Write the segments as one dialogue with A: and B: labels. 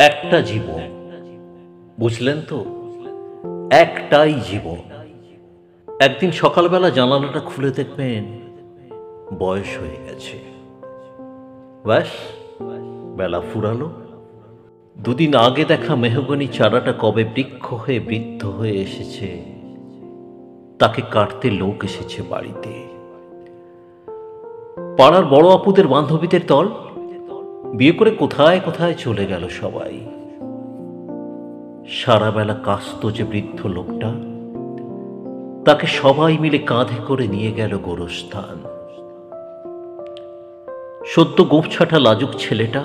A: একটা জীবন, বুঝলেন তো? একটাই জীবন। একদিন সকালবেলা জানালাটা খুলে দেখবেন বয়স হয়ে গেছে। ব্যাস, বেলা ফুরালো। দুদিন আগে দেখা মেহগনি চারাটা কবে বৃক্ষ হয়ে বৃদ্ধ হয়ে এসেছে, তাকে কাটতে লোক এসেছে বাড়িতে। পাড়ার বড় আপুদের বান্ধবীদের দল বিয়ে করে কোথায় কোথায় চলে গেল সবাই। সারা বেলা কাস্ত যে বৃদ্ধ লোকটা, তাকে সবাই মিলে কাঁধে করে নিয়ে গেল গোরস্থান। সদ্য গোঁফছাটা লাজুক ছেলেটা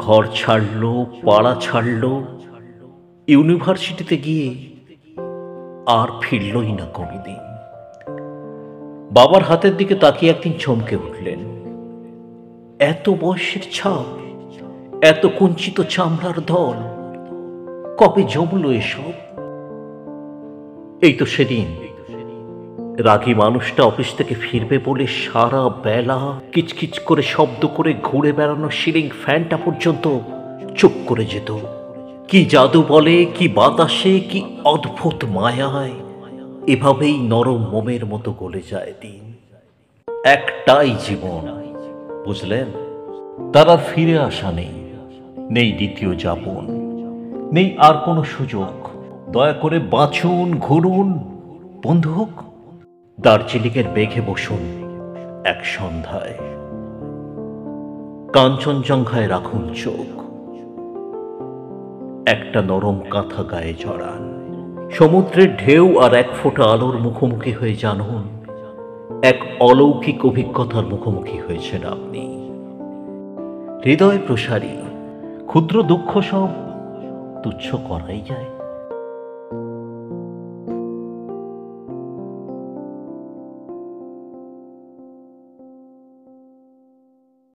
A: ঘর ছাড়ল, পাড়া ছাড়ল, ইউনিভার্সিটিতে গিয়ে আর ফিরলই না কোনোদিন। বাবার হাতের দিকে তাকিয়ে একদিন চমকে উঠলেন। এত বয়সের ছাপ, এত কুঞ্চিত চামড়ার দল, কবে জমল এসব? এই তো সেদিন রাগী মানুষটা অফিস থেকে ফিরবে বলে সারা বেলা কিচকিচ করে শব্দ করে ঘুরে বেড়ানো সিলিং ফ্যানটা পর্যন্ত চুপ করে যেত। কি জাদু বলে, কি বাতাসে, কি অদ্ভুত মায়ায় এভাবেই নরম মোমের মতো গলে যায় দিন। একটাই জীবন, বুঝলেন? তার আর ফিরে আসা নেই, নেই দ্বিতীয় যাপন, নেই আর কোনো সুযোগ। দয়া করে বাঁচুন, ঘুরুন, বন্ধু হোক। দার্জিলিংয়ের মেঘে বসুন এক সন্ধ্যায়, কাঞ্চনজঙ্ঘায় রাখুন চোখ, একটা নরম কাঁথা গায়ে জড়ান, সমুদ্রের ঢেউ আর এক ফোঁটা আলোর মুখোমুখি হয়ে জানুন এক অলৌকিক অভিজ্ঞতার মুখোমুখি হয়েছেন আপনি। হৃদয় প্রসারী ক্ষুদ্র দুঃখ সব তুচ্ছ করাই যায়।